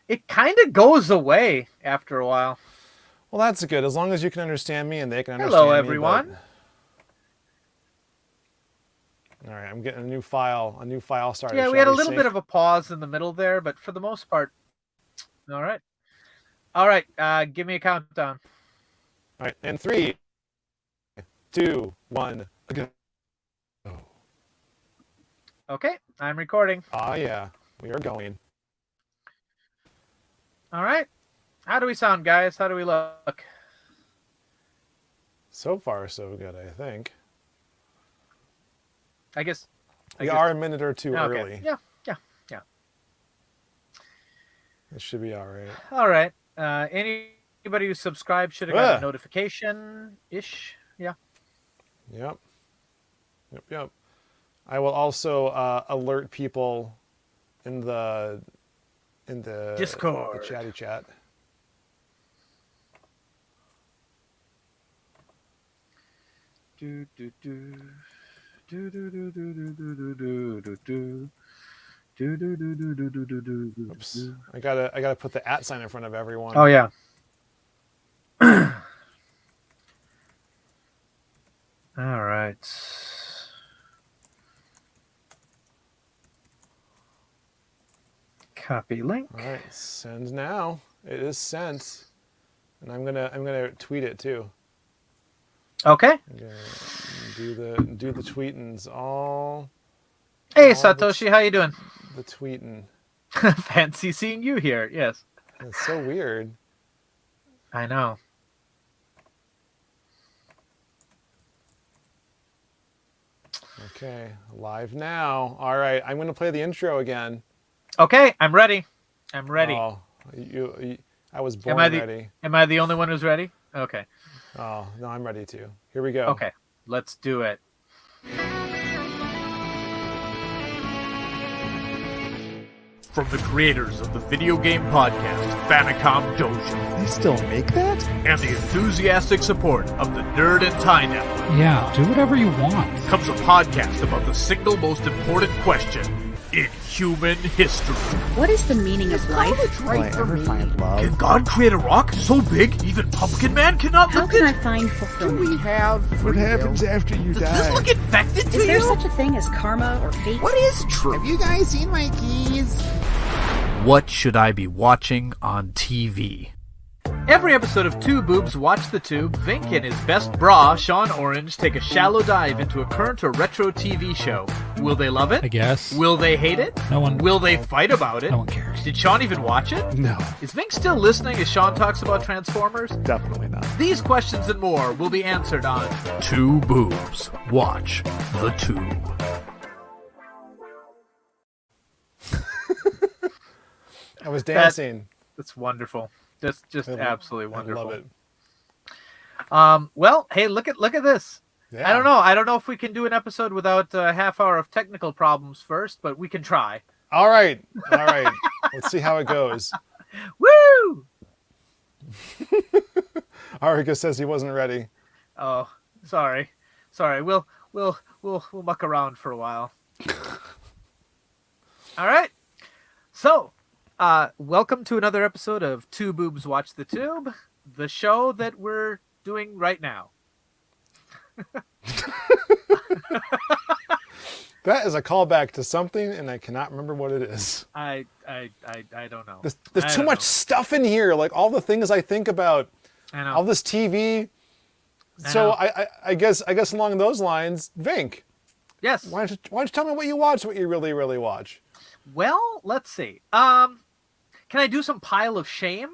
It kind of goes away after a while. Well, that's good. As long as you can understand me and they can Hello, understand me. everyone. All right, I'm getting a new file started. Yeah, we had a little bit of a pause in the middle there, but for the most part, all right. All right, give me a countdown. All right, and 3, 2, 1, go. Okay, I'm recording. Ah, yeah, we are going. All right. How do we sound, guys? How do we look? So far, so good, I think. I guess We are a minute or two okay. early. Yeah. It should be all right. All right. Anybody who subscribed should have got a notification-ish. Yeah. Yep. I will also alert people in the Discord, the chatty chat. Oops. I gotta put the @ sign in front of everyone. Oh yeah. All right. Copy link. All right, send now. It is sent, and I'm gonna tweet it too. Okay. Do the tweetings all. Hey Satoshi, how you doing? The tweeting. Fancy seeing you here. Yes. It's so weird. I know. Okay, live now. All right, I'm gonna play the intro again. Okay, I'm ready. I'm ready. Oh, I was born ready. Am I the only one who's ready? Okay. Oh, no, I'm ready too. Here we go. Okay, let's do it. From the creators of the video game podcast, Famicom Dojo. They still make that? And the enthusiastic support of the Nerd and Tie Network. Yeah, do whatever you want. Comes a podcast about the single most important question in human history. What is the meaning of life? Will I ever find love? Can God create a rock so big even Pumpkin Man cannot How lift can it? I find fulfillment? What happens after you Does die? this look infected to Is there you? such a thing as karma or fate? What is true? Have you guys seen my keys? What should I be watching on TV? Every episode of Two Boobs Watch the Tube, Vink and his best bra, Sean Orange, take a shallow dive into a current or retro TV show. Will they love it? I guess. Will they hate it? No one. Will they fight about it? No one cares. Did Sean even watch it? No, Is Vink still listening as Sean talks about Transformers? definitely not. These questions and more will be answered on Two Boobs Watch the Tube. I was dancing. That's wonderful. That's just absolutely wonderful. I love it. Well, hey, look at this. Yeah. I don't know if we can do an episode without a half hour of technical problems first, but we can try. All right. Let's see how it goes. Woo! Arika says he wasn't ready. Oh, sorry. We'll muck around for a while. All right. So, welcome to another episode of Two Boobs Watch the Tube, the show that we're doing right now. That is a callback to something, and I cannot remember what it is. I don't know. There's too much stuff in here, like all the things I think about, I know. all this TV. So I guess along those lines, Vink, Yes. why don't you tell me what you watch, what you really watch? Well, let's see. Can I do some pile of shame?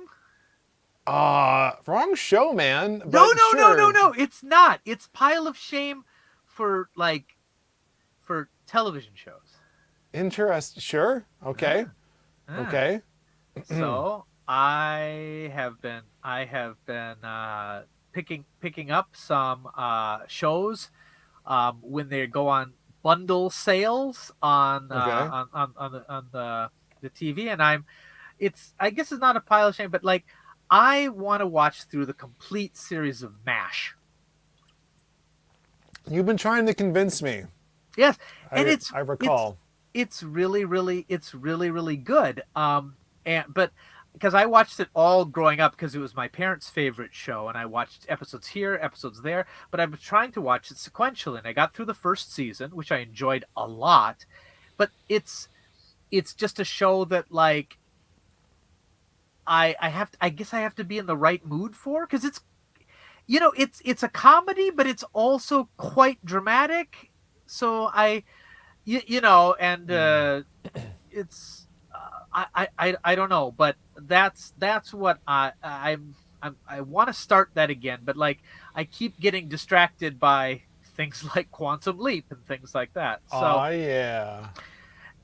Wrong show, man. But No. It's not. It's pile of shame for television shows. Sure. Okay. Ah. Okay. So I have been picking up some shows when they go on bundle sales on the TV, and I guess it's not a pile of shame, but like I want to watch through the complete series of MASH. You've been trying to convince me. Yes, and I recall. It's really good. But because I watched it all growing up because it was my parents' favorite show, and I watched episodes here, episodes there. But I was trying to watch it sequentially, and I got through the first season, which I enjoyed a lot. But it's just a show that like I guess I have to be in the right mood for, because it's it's a comedy, but it's also quite dramatic. So it's I don't know, but that's what I want to start that again, but like I keep getting distracted by things like Quantum Leap and things like that. So Oh yeah.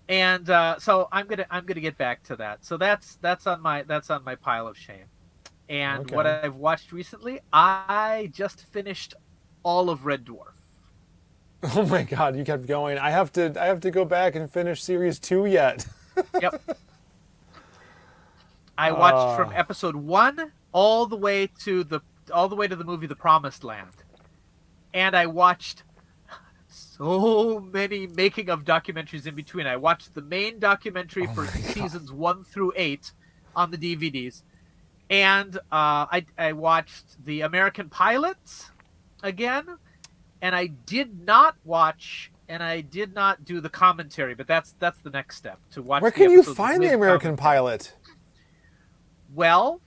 and so I'm gonna get back to that. So that's on my pile of shame. And what Okay. I've watched recently, I just finished all of Red Dwarf. Oh my God, you kept going. I have to go back and finish series 2 yet. Yep. I watched from episode 1 all the way to the movie The Promised Land. And I watched so many making of documentaries in between. I watched the main documentary for seasons 1 through 8 on the DVDs. And I watched the American Pilots again, and I did not do the commentary, but that's the next step, to watch. Where the can you episodes find with the American commentary. Pilot? Well,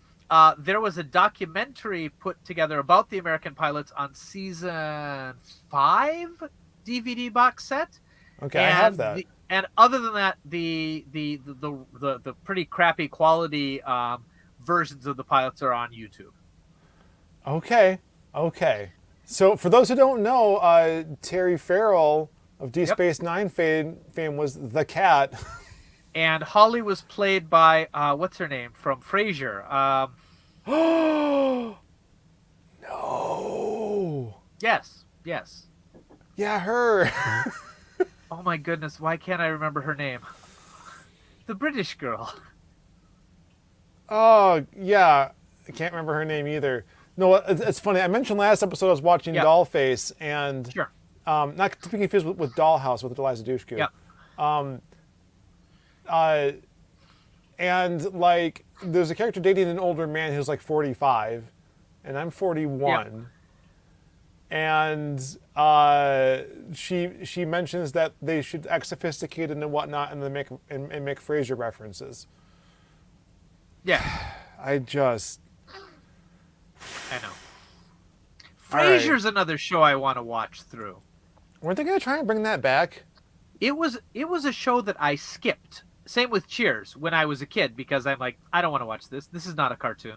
there was a documentary put together about the American Pilots on season 5 DVD box set. Okay, I have that. And other than that, the pretty crappy quality versions of the pilots are on YouTube. Okay. So for those who don't know, Terry Farrell of Deep Space Nine fame was the cat. And Holly was played by what's her name from Frasier? No. Yes. Yeah, her. Oh my goodness, why can't I remember her name? The British girl. Oh, yeah. I can't remember her name either. No, it's funny. I mentioned last episode I was watching Dollface, and Sure. not to be confused with Dollhouse with Eliza Dushku. Yeah. And like, there's a character dating an older man who's like 45, and I'm 41. And she mentions that they should act sophisticated and whatnot, and then make Frasier references. Yeah. I know. Frasier's another show I want to watch through. Weren't they going to try and bring that back? It was a show that I skipped. Same with Cheers when I was a kid, because I'm like, I don't want to watch this. This is not a cartoon.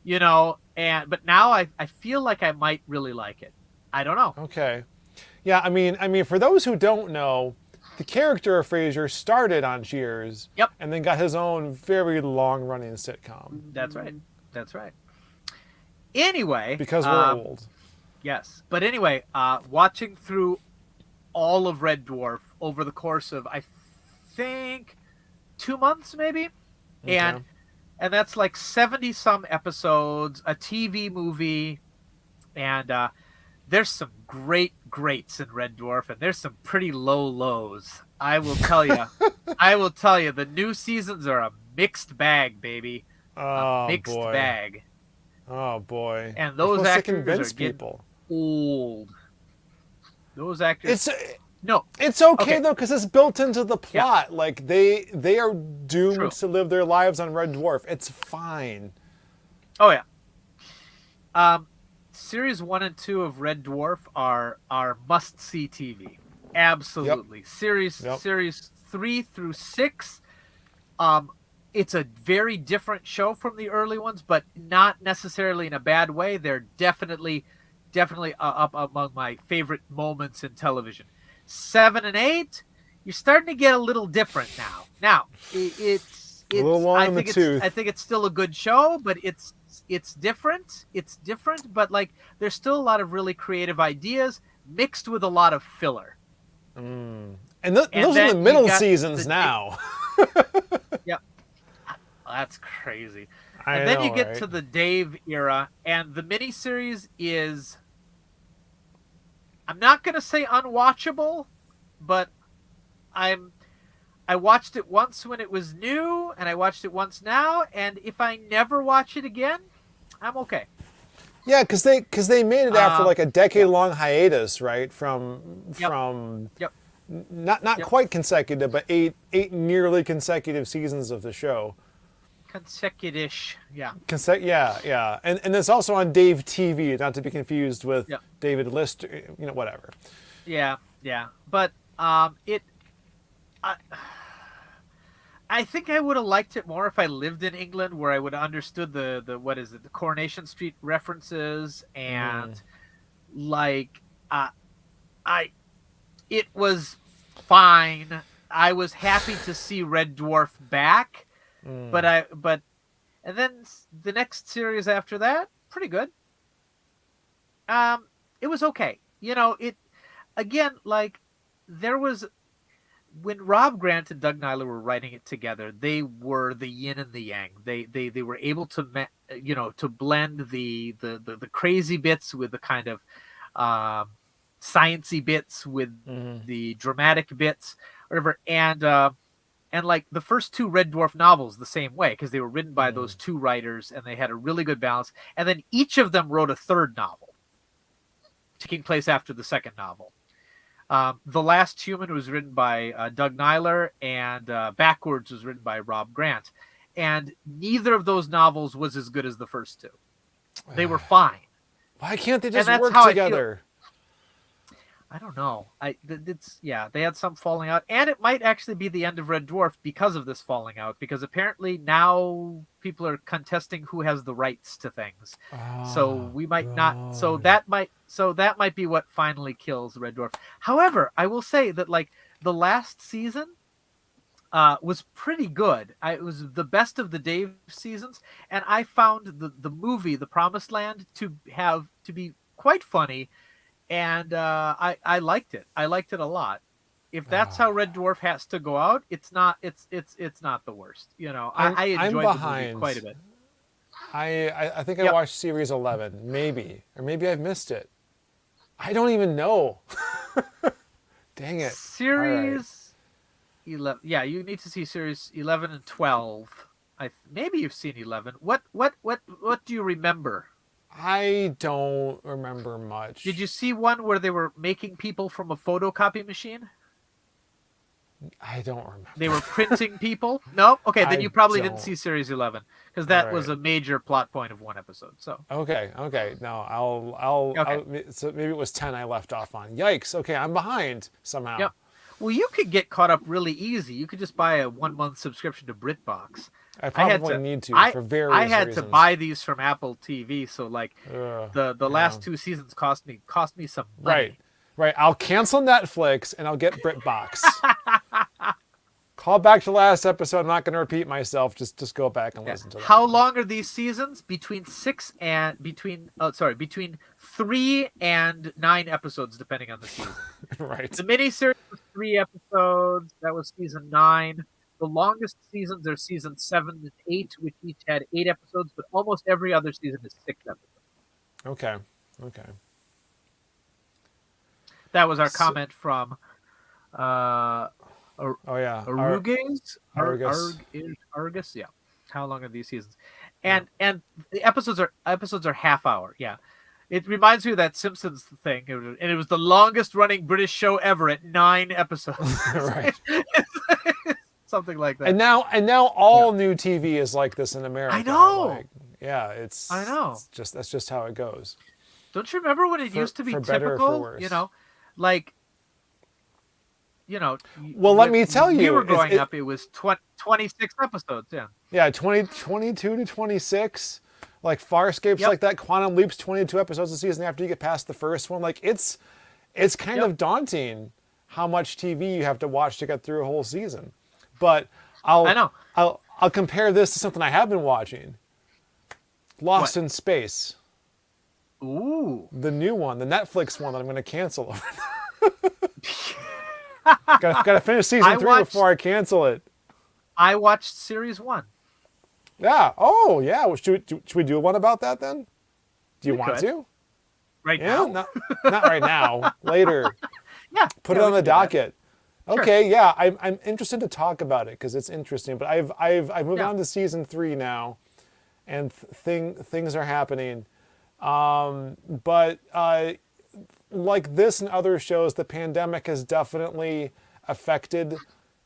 But now I feel like I might really like it. I don't know. Okay. Yeah, I mean, for those who don't know, the character of Frasier started on Cheers. Yep. And then got his own very long-running sitcom. That's right. Anyway. Because we're old. Yes. But anyway, watching through all of Red Dwarf over the course of, I think, 2 months maybe? Okay. And that's like 70-some episodes, a TV movie, and there's some greats in Red Dwarf, and there's some pretty low lows. I will tell you. The new seasons are a mixed bag, baby. A mixed bag. Oh boy. And those actors convince are getting people old. Those actors. It's okay though, because it's built into the plot. Yeah. Like they are doomed to live their lives on Red Dwarf. It's fine. Oh yeah. Series 1 and 2 of Red Dwarf are must-see TV. Absolutely. Yep. Series 3 through 6. It's a very different show from the early ones, but not necessarily in a bad way. They're definitely up among my favorite moments in television. 7 and 8, you're starting to get a little different now. Now, it's a little long in the tooth. I think it's still a good show, but it's different. It's different, but like there's still a lot of really creative ideas mixed with a lot of filler. And those are the middle seasons now. Yep. That's crazy. And then you get to the Dave era, and the miniseries is, I'm not going to say unwatchable, but I watched it once when it was new, and I watched it once now. And if I never watch it again, I'm okay. Yeah, because they made it after like a Yep. decade-long hiatus, right? From Yep. from Yep. not Yep. quite consecutive, but eight nearly consecutive seasons of the show. Consecutive. Yeah. Yeah, and it's also on Dave TV, not to be confused with Yep. David Lister, whatever. Yeah. Yeah. But it. I, I think I would have liked it more if I lived in England, where I would have understood the what is it, the Coronation Street references, and like I it was fine. I was happy to see Red Dwarf back, but and then the next series after that, pretty good. It was okay. It again, like, there was, when Rob Grant and Doug Nyler were writing it together, they were the yin and the yang. They were able to to blend the crazy bits with the kind of sciencey bits with the dramatic bits, whatever. And like the first two Red Dwarf novels the same way, because they were written by those two writers, and they had a really good balance. And then each of them wrote a third novel, taking place after the second novel. The Last Human was written by Doug Nyler, and Backwards was written by Rob Grant. And neither of those novels was as good as the first two. They were fine. Why can't they And just that's work how together? I don't know. They had some falling out, and it might actually be the end of Red Dwarf because of this falling out. Because apparently now people are contesting who has the rights to things. So we might not. So that might be what finally kills Red Dwarf. However, I will say that like the last season was pretty good. It was the best of the Dave seasons, and I found the movie The Promised Land to be quite funny. And I liked it. I liked it a lot. If that's how Red Dwarf has to go out, it's not the worst. I enjoyed the movie quite a bit. I think I watched series 11, maybe I've missed it. I don't even know. Dang it. Series 11. Yeah, you need to see series 11 and 12. Maybe you've seen 11. What do you remember? I don't remember much. Did you see one where they were making people from a photocopy machine? I don't remember. They were printing people? No? Okay, then you probably didn't don't. see series 11, because that was Right. a major plot point of one episode. So Okay. No, I'll. So maybe it was 10 I left off on. Yikes. Okay, I'm behind somehow. Yep. Well, you could get caught up really easy. You could just buy a 1-month subscription to BritBox. I probably need to for various I had reasons. to buy these from Apple TV, so like the last two seasons cost me some money. Right. I'll cancel Netflix and I'll get BritBox. Call back to last episode. I'm not going to repeat myself. Just go back and listen to that. How long are these seasons? Between 3 and 9 episodes, depending on the season. Right. The miniseries was 3 episodes. That was season 9. The longest seasons are season 7 and 8, which each had 8 episodes, but almost every other season is 6 episodes. Okay. That was our comment from Argus. Argus. Yeah. How long are these seasons? And the episodes are half hour. Yeah. It reminds me of that Simpsons thing, and it was the longest running British show ever at 9 episodes. Right. Something like that. And now all new TV is like this in America. I know. I know. That's just how it goes. Don't you remember when it used to be for better or for typical? worse. Well, let me tell you, we were growing up, it was 26 episodes. Yeah. Yeah, 22 to 26. Like Farscape's like that. Quantum Leap's 22 episodes a season after you get past the first one. Like it's kind of daunting how much TV you have to watch to get through a whole season. But I'll compare this to something I have been watching. Lost in Space. Ooh. The new one, the Netflix one that I'm going to cancel. Gotta finish season 3 before I cancel it. I watched series 1. Yeah. Oh, yeah. Well, should we do one about that then? Do you want to? Right now? Not right now. Later. Yeah. Put it on the docket. Okay, yeah, I'm interested to talk about it because it's interesting. But I've moved Yeah. on to season 3 now, and things are happening. But like this and other shows, the pandemic has definitely affected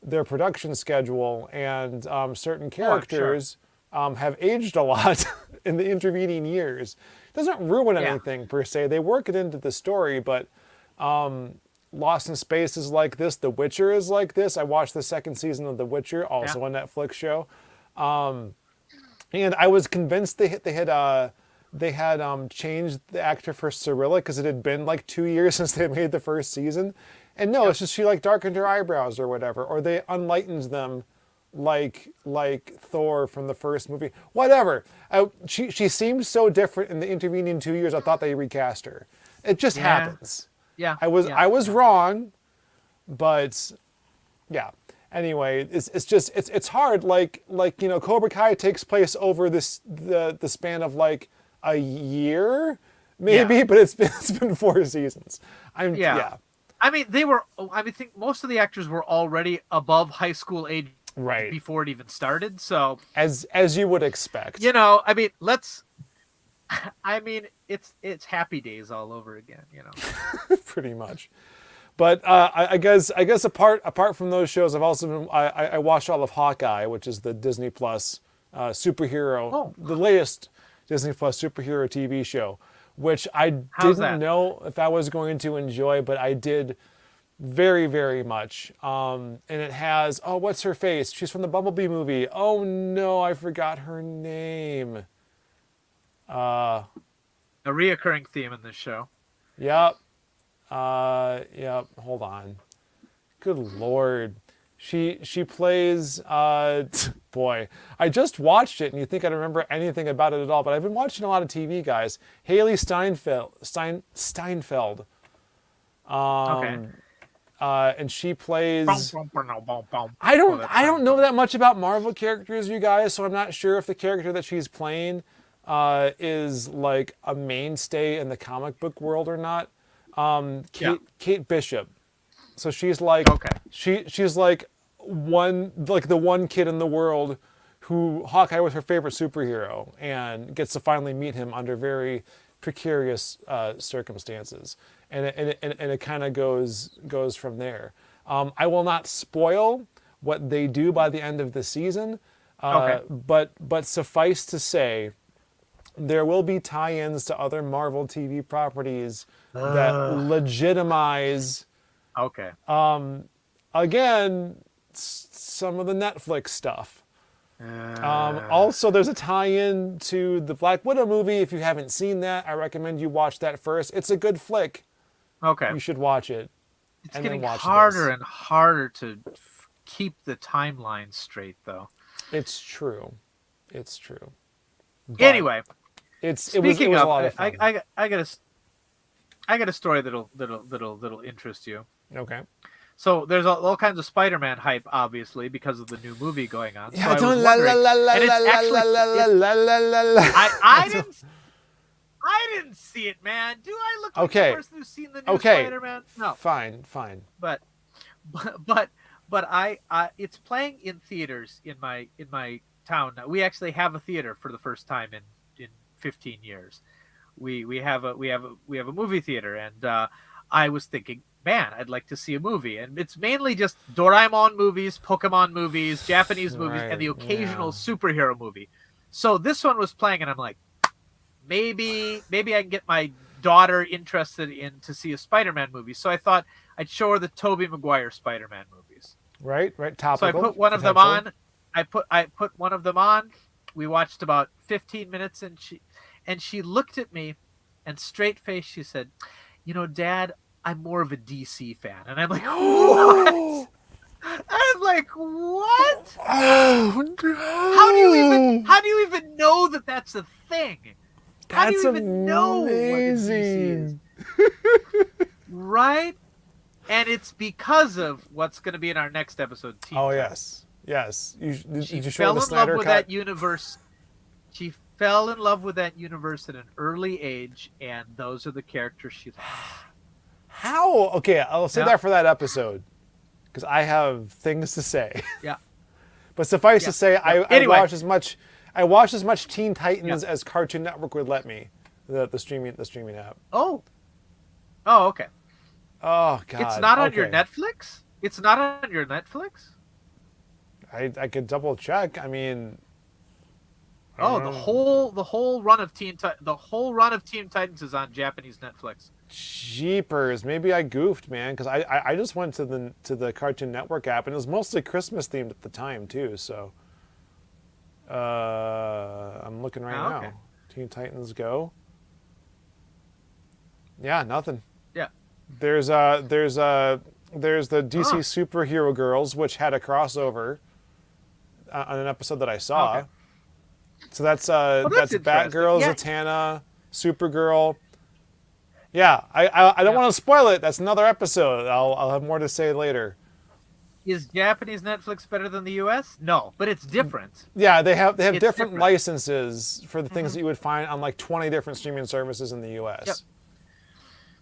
their production schedule, and certain characters have aged a lot in the intervening years. It doesn't ruin anything per se. They work it into the story, but Lost in Space is like this. The Witcher is like this. I watched the second season of The Witcher, also a Netflix show, and I was convinced they had changed the actor for Cirilla because it had been like 2 years since they made the first season. And no, it's just she like darkened her eyebrows or whatever, or they unlightened them like Thor from the first movie. Whatever. She seemed so different in the intervening 2 years. I thought they recast her. It just happens. Yeah. I was wrong, but yeah. Anyway, it's hard. Like Cobra Kai takes place over the span of like a year, maybe, but it's been 4 seasons. I mean, I think most of the actors were already above high school age before it even started. So as you would expect, I mean, it's Happy Days all over again, pretty much. But I guess apart from those shows, I've also been I watched all of Hawkeye, which is the Disney Plus superhero, the latest Disney Plus superhero TV show, which I didn't know if I was going to enjoy, but I did very, very much. And it has, what's her face? She's from the Bumblebee movie. Oh no, I forgot her name. A reoccurring theme in this show. Yep. Yep. Hold on. Good Lord. She plays, boy, I just watched it and you think I'd remember anything about it at all, but I've been watching a lot of TV, guys. Haley Steinfeld. And she plays, I don't know that much about Marvel characters, you guys, so I'm not sure if the character that she's playing is like a mainstay in the comic book world or not. Kate Bishop. So she's like she's like the one kid in the world who Hawkeye was her favorite superhero and gets to finally meet him under very precarious circumstances, and it kind of goes from there. I will not spoil what they do by the end of the season, but suffice to say, there will be tie-ins to other Marvel TV properties that legitimize, again, some of the Netflix stuff. Also, there's a tie-in to the Black Widow movie. If you haven't seen that, I recommend you watch that first. It's a good flick. Okay. You should watch it. It's getting harder and harder to keep the timeline straight, though. It's true. It's true. But anyway, it was a lot of fun. I got a story that'll interest you. Okay. So there's all kinds of Spider-Man hype, obviously, because of the new movie going on. Yeah, so I didn't see it, man. Do I look like the person who's seen the new Spider-Man? No. Fine. But it's playing in theaters in my town. We actually have a theater for the first time in 15 years. We have a movie theater, and I was thinking, man, I'd like to see a movie. And it's mainly just Doraemon movies, Pokemon movies, Japanese movies, and the occasional superhero movie. So this one was playing, and I'm like, maybe I can get my daughter interested in to see a Spider-Man movie. So I thought I'd show her the Tobey Maguire Spider-Man movies. Right. Topical. So I put one of them on. I put one of them on. We watched about 15 minutes, and she looked at me, and straight face she said, Dad, I'm more of a DC fan. And I'm like, what? I'm like, what? Oh no! How do you even know that that's a thing? How do you even know what DC is? Right? And it's because of what's going to be in our next episode. Yes. She fell in love with that universe. She fell in love with that universe at an early age, and those are the characters she loves. How? Okay, I'll say that for that episode. because I have things to say. Yeah. But suffice to say, Anyway. I watched as much Teen Titans as Cartoon Network would let me, the streaming app. Oh. Oh, okay. Oh God. It's not on okay. your Netflix? It's not on your Netflix? I could double check. I mean. Oh, the whole run of Teen Titans is on Japanese Netflix. Jeepers, maybe I goofed, man, because I just went to the Cartoon Network app, and it was mostly Christmas themed at the time too. So I'm looking right now. Okay. Teen Titans Go. Yeah, nothing. Yeah. There's the DC Superhero Girls, which had a crossover on an episode that I saw. Okay. So that's interesting. Batgirl, Yeah. Zatanna, Supergirl. Yeah, I don't want to spoil it. That's another episode. I'll have more to say later. Is Japanese Netflix better than the US? No, but it's different. Yeah, they have It's different different. licenses for the things that you would find on like 20 different streaming services in the US. Yep.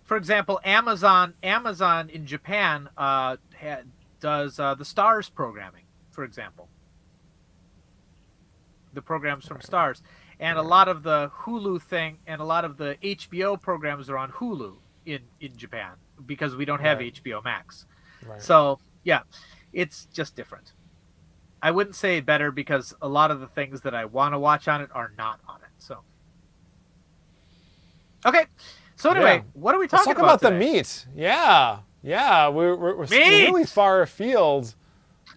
For example, Amazon in Japan does the Stars programming, for example. The programs from Stars. And a lot of the Hulu thing and a lot of the HBO programs are on Hulu in Japan because we don't have HBO Max. Right. So, yeah, it's just different. I wouldn't say better because a lot of the things that I want to watch on it are not on it. So, okay. So anyway, what are we talking Let's talk about the today? meat. Yeah. We're really far afield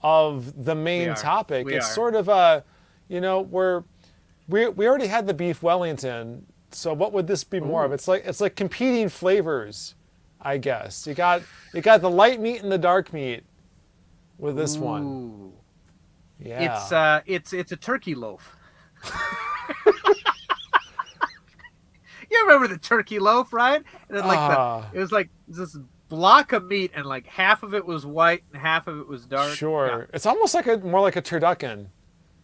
of the main topic. We It's are. sort of a, we already had the beef Wellington, so what would this be more of? It's like competing flavors, I guess. You got the light meat and the dark meat with this one. Ooh. Yeah. It's a turkey loaf. You remember the turkey loaf, right? And then, it was like this block of meat, and like half of it was white and half of it was dark. Sure. Yeah. It's almost like more like a turducken.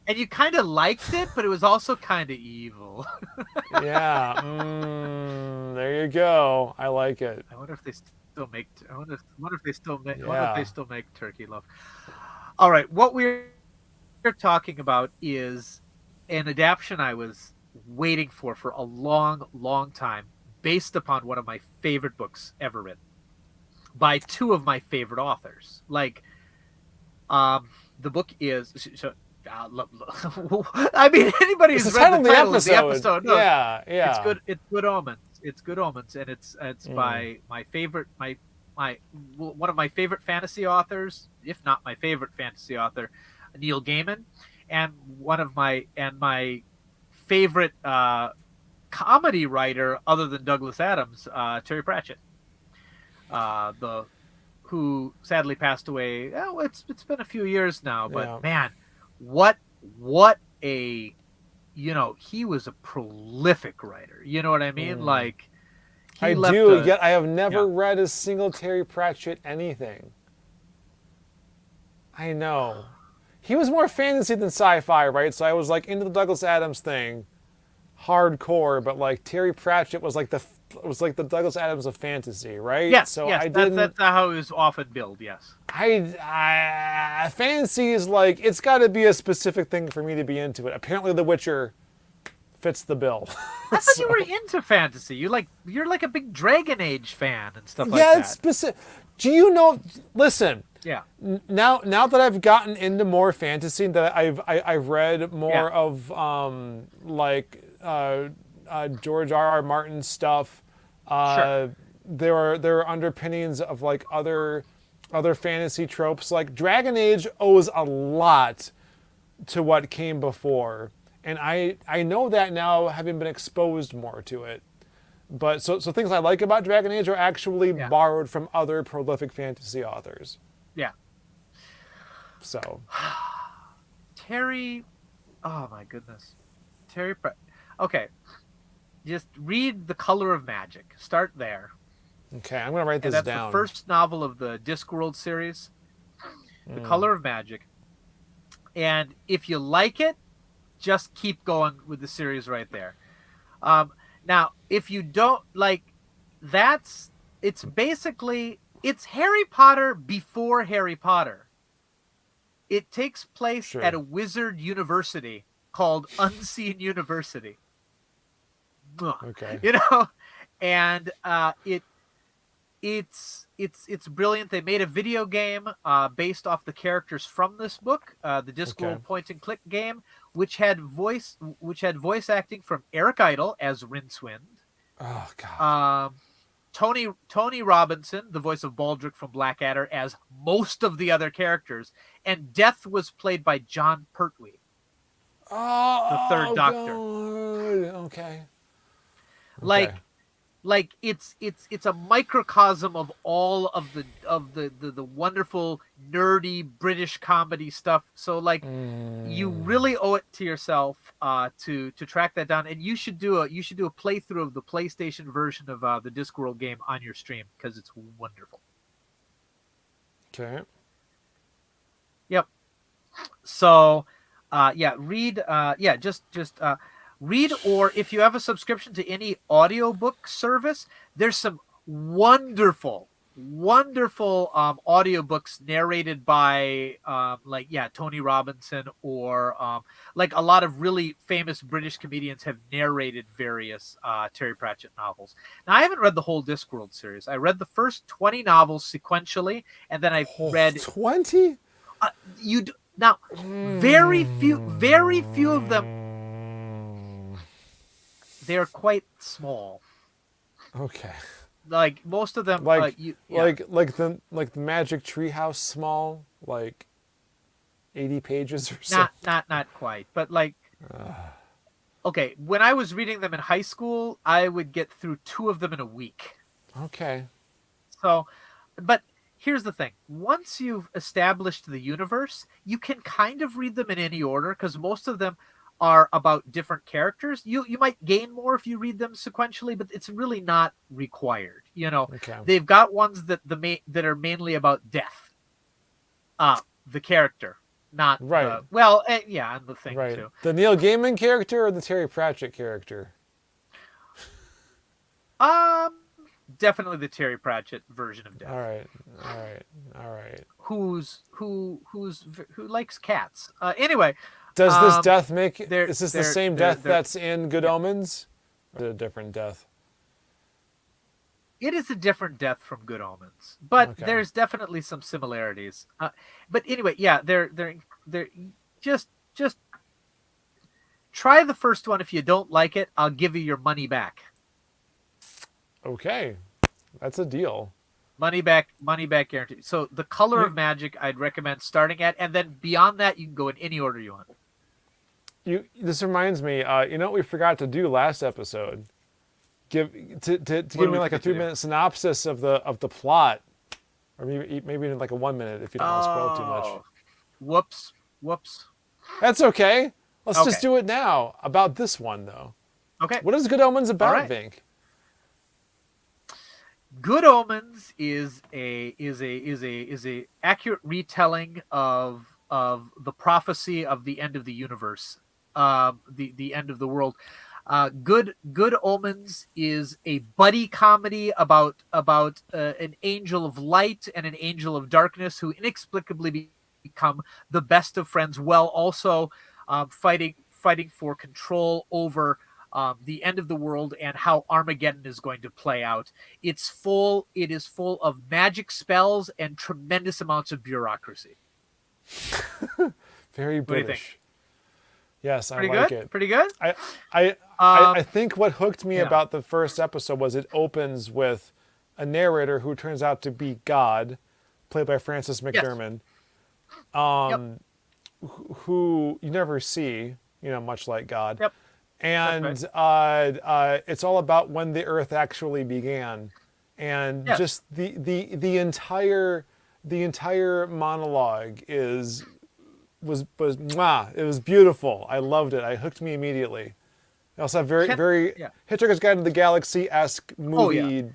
And you kind of liked it, but it was also kind of evil. Yeah. There you go. I like it. I wonder if they still make. I wonder if they still make. I Yeah. wonder if they still make turkey loaf. All right, what we're talking about is an adaptation I was waiting for a long, long time, based upon one of my favorite books ever written by two of my favorite authors. Like, the book is. I mean, anybody who's read the title of the episode knows. Yeah. It's good. It's Good Omens. It's Good Omens, and it's by my favorite, one of my favorite fantasy authors, if not my favorite fantasy author, Neil Gaiman, and my favorite comedy writer other than Douglas Adams, Terry Pratchett, who sadly passed away. Oh, it's been a few years now, but man, what a he was a prolific writer. You know what I mean? Like Yet I have never read a single Terry Pratchett anything. I know. He was more fantasy than sci-fi, right? So I was like into the Douglas Adams thing, hardcore, but like Terry Pratchett was like the Douglas Adams of fantasy, right? Yes, so yes, that's how it was often billed. Yes. Fantasy is like, it's got to be a specific thing for me to be into it. Apparently, The Witcher fits the bill. I thought you were into fantasy. You're like a big Dragon Age fan and stuff like yeah, that. it's specific. Do you know? Listen. Yeah. Now that I've gotten into more fantasy, that I've read more of George R.R. Martin stuff. Sure. There are underpinnings of like other fantasy tropes. Like Dragon Age owes a lot to what came before, and I know that now, having been exposed more to it. But so things I like about Dragon Age are actually borrowed from other prolific fantasy authors. Yeah. So. Terry, oh my goodness, okay, just read The Color of Magic. Start there. Okay, I'm gonna write this that's down. The first novel of the Discworld series, The Color of Magic. And if you like it, just keep going with the series right there. Now, if you don't like, it's basically It's Harry Potter before Harry Potter. It takes place at a wizard university called Unseen University. Okay. You know, and it's brilliant. They made a video game based off the characters from this book, the Discworld point and click game, which had voice acting from Eric Idle as Rincewind. Oh God. Tony Robinson, the voice of Baldric from Blackadder, as most of the other characters, and Death was played by John Pertwee, the Third Doctor. God. Okay. Like it's a microcosm of all of the wonderful nerdy British comedy stuff. So like you really owe it to yourself to track that down, and you should do a playthrough of the PlayStation version of the Discworld game on your stream because it's wonderful. Okay. Yep. So read read, or if you have a subscription to any audiobook service, there's some wonderful audiobooks narrated by Tony Robinson, or like a lot of really famous British comedians have narrated various Terry Pratchett novels. Now, I haven't read the whole Discworld series. I read the first 20 novels sequentially, and then I read 20. Very few of them. They're quite small. Okay. Like most of them, like the Magic Treehouse small, like 80 pages or so. Not quite, but like. Okay, when I was reading them in high school, I would get through 2 of them in a week. Okay. So, but here's the thing: once you've established the universe, you can kind of read them in any order because most of them are about different characters. You might gain more if you read them sequentially, but it's really not required. You know, They've got ones that are mainly about Death, the character, not and the thing too. The Neil Gaiman character or the Terry Pratchett character? Definitely the Terry Pratchett version of Death. All right. Who likes cats? Anyway. Does this death make... Is this the same death that's in Good Omens? Or is it a different death? It is a different death from Good Omens, but there's definitely some similarities. But anyway, they're just try the first one. If you don't like it, I'll give you your money back. Okay, that's a deal. Money back guarantee. So the Color of Magic, I'd recommend starting at, and then beyond that, you can go in any order you want. This reminds me, you know what we forgot to do last episode? Give me like a 3-minute synopsis of the plot, or maybe like a 1 minute if you don't want to spoil too much. Whoops. That's okay. Let's just do it now. About this one though. Okay. What is Good Omens about, Vink? Good Omens is a accurate retelling of the prophecy of the end of the universe, the end of the world. Good Omens is a buddy comedy about an angel of light and an angel of darkness who inexplicably become the best of friends, while also fighting for control over the end of the world and how Armageddon is going to play out. It is full of magic spells and tremendous amounts of bureaucracy. Very British. Yes, I like it. Pretty good. I think what hooked me about the first episode was it opens with a narrator who turns out to be God, played by Frances McDermott, who you never see, much like God. Yep. And it's all about when the Earth actually began, and just the entire monologue was beautiful. I loved it. It hooked me immediately. It also have very Hitchhiker's Guide to the Galaxy-esque movie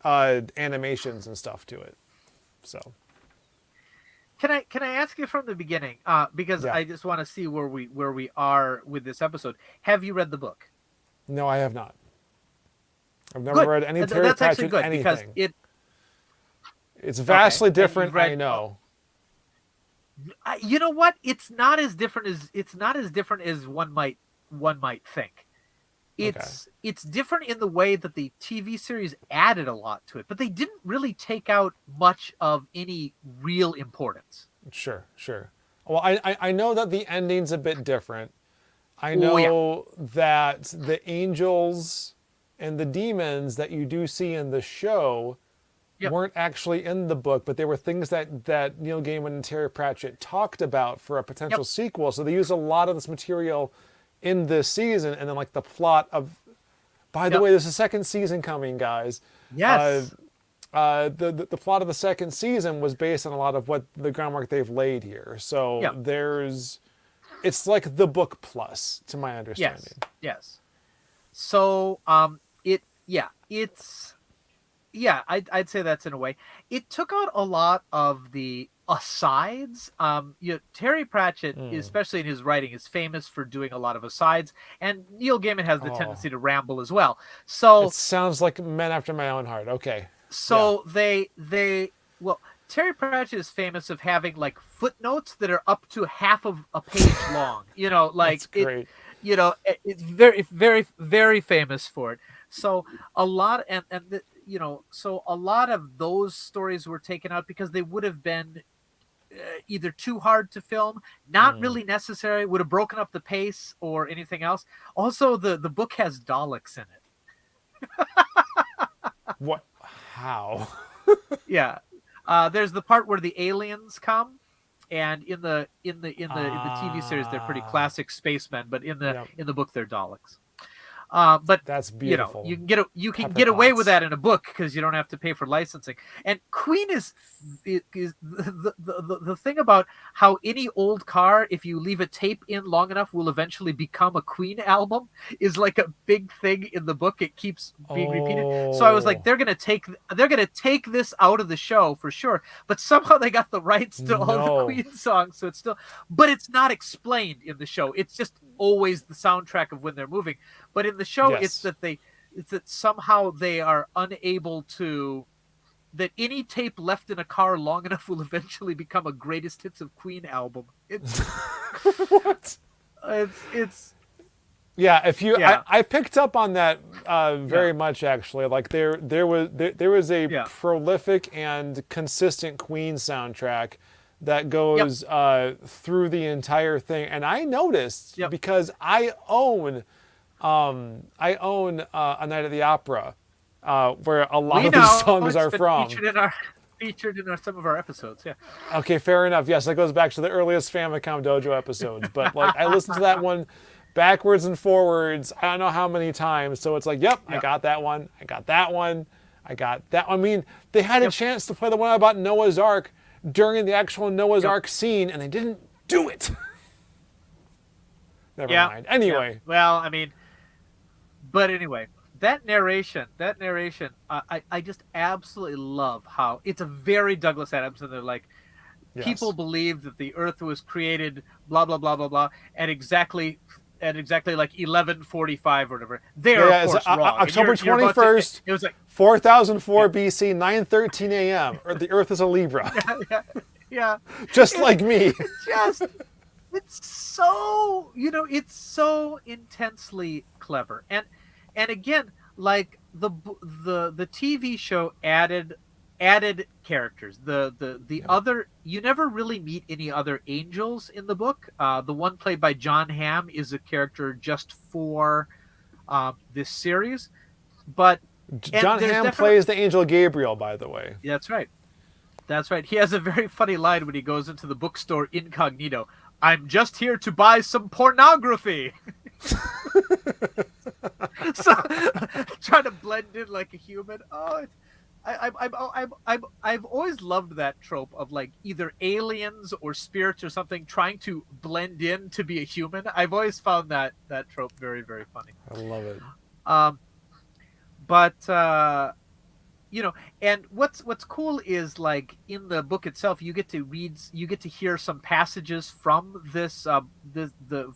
animations and stuff to it. So. Can I ask you from the beginning? Because I just want to see where we are with this episode. Have you read the book? No, I have not. I've never read any Terry Pratchett anything. Because It's vastly And you've different, read, I know. you know what? It's not as different as one might think. Okay. It's different in the way that the TV series added a lot to it, but they didn't really take out much of any real importance. Sure, sure. Well, I know that the ending's a bit different. I Oh yeah, know that the angels and the demons that you do see in the show yep, weren't actually in the book, but they were things that Neil Gaiman and Terry Pratchett talked about for a potential yep, sequel. So they use a lot of this material in this season, and then like the plot of. By the yep. way, there's a second season coming, guys. Uh, Yes, the plot of the second season was based on a lot of what the groundwork they've laid here. So yep, it's like the book plus, to my yes, understanding. yes. So it's I'd say that's in a way. It took out a lot of the asides. Terry Pratchett, especially in his writing, is famous for doing a lot of asides, and Neil Gaiman has the Oh, tendency to ramble as well. it So sounds like men after my own heart. Okay, yeah, so they well, Terry Pratchett is famous of having like footnotes that are up to half of a page long. that's great. It's very very very famous for it. So a lot so a lot of those stories were taken out because they would have been either too hard to film, not really necessary, would have broken up the pace or anything else. Also, the book has Daleks in it. What? How? Yeah, there's the part where the aliens come, and in the TV series they're pretty Ah, classic spacemen, but yep, in the book they're Daleks. But that's beautiful. you can Pepper get away with pots. that in a book because you don't have to pay for licensing. And Queen is the thing about how any old car, if you leave a tape in long enough, will eventually become a Queen album, is like a big thing in the book. It keeps being repeated. So I was like, Oh they're gonna take this out of the show for sure. But somehow they got the rights to all the no! Queen songs, so but it's not explained in the show. It's just always the soundtrack of when they're moving. But in the show, Yes. it's that somehow they are unable to. That any tape left in a car long enough will eventually become a greatest hits of Queen album. What? It's Yeah, if you, yeah, I picked up on that yeah, very much actually. Like there was a yeah, prolific and consistent Queen soundtrack that yep, goes through the entire thing, and I noticed yep. because I own A Night at the Opera, where a lot We of these know songs it's are been from. featured in some of our episodes. Yeah, Okay, fair enough. Yes, that goes back to the earliest Famicom Dojo episodes. But like, I listened to that one backwards and forwards. I don't know how many times. So it's like, yep, I yeah, got that one. I got that one. I got that. I mean, they had a yep, chance to play the one about Noah's Ark during the actual Noah's yep, Ark scene, and they didn't do it. Never yeah, mind. yeah. Anyway, Well, I mean, but anyway, that narration, I just absolutely love how it's a very Douglas Adams, and they're like, people yes. believed that the Earth was created, blah blah blah blah blah, at exactly like 11:45 or whatever. They Yeah, are of yeah, it's course wrong. And October you're about to. 21st, It was like 4004 yeah, BC, 9:13 a.m. Or the Earth is a Libra, yeah, yeah. just It's like me. just it's so it's so intensely clever, and again, like the TV show added characters. The other, you never really meet any other angels in the book. The one played by John Hamm is a character just for this series, but and John there's Hamm definitely plays the angel Gabriel, by the way. that's right. That's right. He has a very funny line when he goes into the bookstore incognito. I'm just here to buy some pornography. So trying to blend in like a human. I've always loved that trope of like either aliens or spirits or something trying to blend in to be a human. I've always found that trope very very funny. I love it. Um, but and what's cool is like in the book itself, you get to hear some passages from this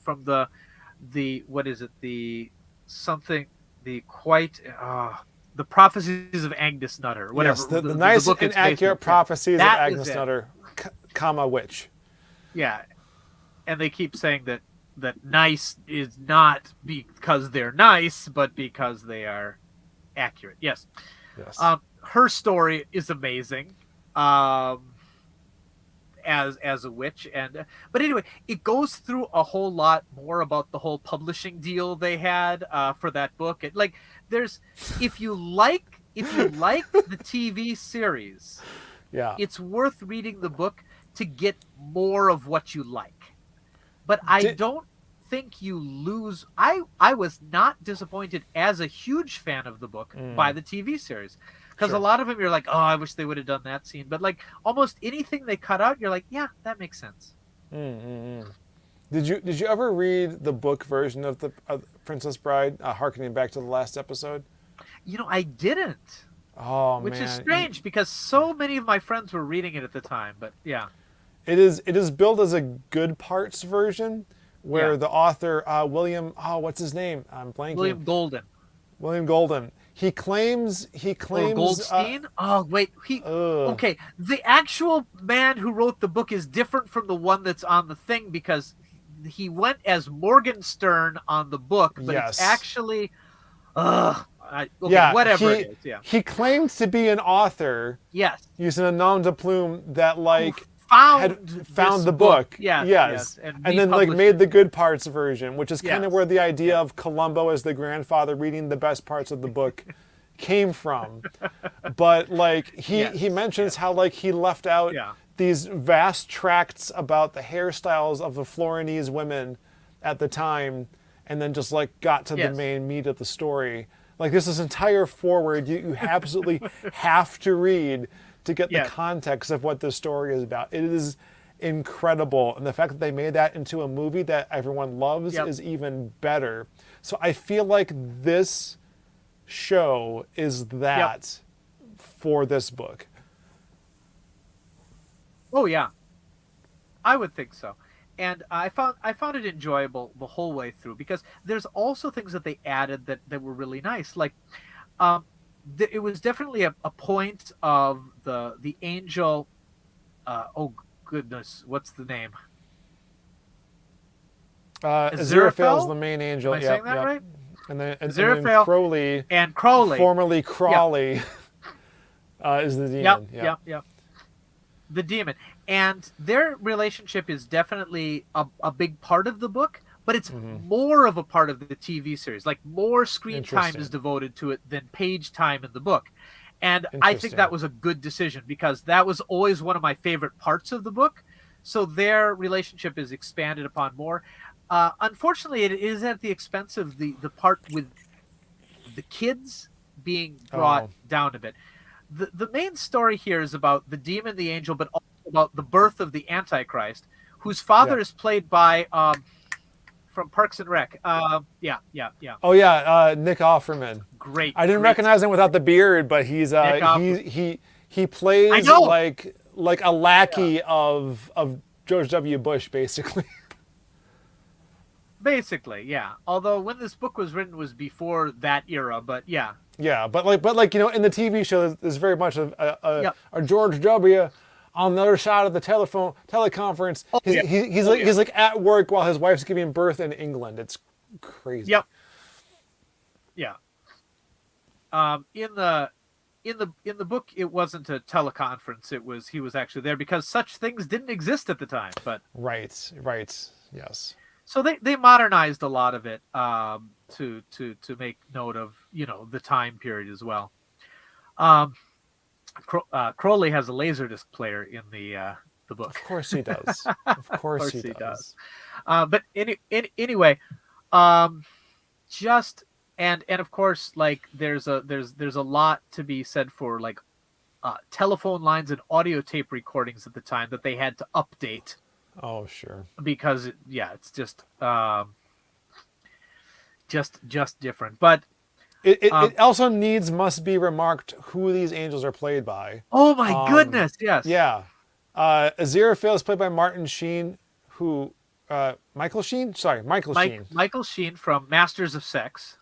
from the what is it, the something, the quite the prophecies of Agnes Nutter, whatever. Yes, the nice book and it's based accurate on. prophecies of That Agnes was it. Nutter, comma witch. Yeah, and they keep saying that nice is not because they're nice, but because they are accurate. Yes. Yes. Her story is amazing. As a witch, but anyway, it goes through a whole lot more about the whole publishing deal they had for that book. There's if you like the TV series, Yeah. it's worth reading the book to get more of what you like. But I don't think you lose. I was not disappointed as a huge fan of the book by the TV series. Because a lot of them, you're like, oh, I wish they would have done that scene. But like almost anything they cut out, you're like, yeah, that makes sense. Did you ever read the book version of the Princess Bride, harkening back to the last episode? I didn't. Oh, which man. is strange because so many of my friends were reading it at the time. But yeah. It is billed as a good parts version where the author, William, what's his name? I'm blanking. William Golden. He claims Or Goldstein? Wait, okay. The actual man who wrote the book is different from the one that's on the thing because he went as Morgenstern on the book, but it's actually whatever it is. Yeah. He claims to be an author. Yes. Using a nom de plume that had found the book. Yes. And then made the good parts version, which is kind of where the idea of Columbo as the grandfather reading the best parts of the book came from. But he mentions how he left out these vast tracts about the hairstyles of the Florinese women at the time and then just got to the main meat of the story. This entire forward you absolutely have to read to get the context of what this story is about. It is incredible. And the fact that they made that into a movie that everyone loves is even better. So I feel like this show is that for this book. Oh yeah. I would think so. And I found it enjoyable the whole way through because there's also things that they added that were really nice. It was definitely a point of the angel. Oh goodness, what's the name? Aziraphale's the main angel. Am I saying that right? And then Aziraphale and Crowley, formerly Crawley, is the demon. Yep. The demon, and their relationship is definitely a big part of the book. But it's more of a part of the TV series. More screen time is devoted to it than page time in the book. And I think that was a good decision because that was always one of my favorite parts of the book. So their relationship is expanded upon more. Unfortunately, it is at the expense of the part with the kids being brought down a bit. The main story here is about the demon, the angel, but also about the birth of the Antichrist, whose father is played by... from Parks and Rec. Yeah. Oh yeah, Nick Offerman. Great. I didn't recognize him without the beard, but he's he plays like a lackey of George W. Bush, basically. Basically, yeah. Although when this book was written was before that era, but yeah. Yeah, but in the TV show, there's very much a George W. on the other side of the teleconference. He's at work while his wife's giving birth in England. It's crazy. Yep. Yeah. In the book, it wasn't a teleconference. He was actually there because such things didn't exist at the time. But right, yes. So they modernized a lot of it to make note of the time period as well. Crowley has a Laserdisc player in the book. Of course he does. Of course he does. But anyway, just and of course, there's a lot to be said for telephone lines and audio tape recordings at the time that they had to update. Oh sure. Because it's just different, but. It also must be remarked who these angels are played by. Oh my goodness, yes. Yeah. Aziraphale is played by Martin Sheen, Michael Sheen? Sorry, Michael Sheen. Michael Sheen from Masters of Sex.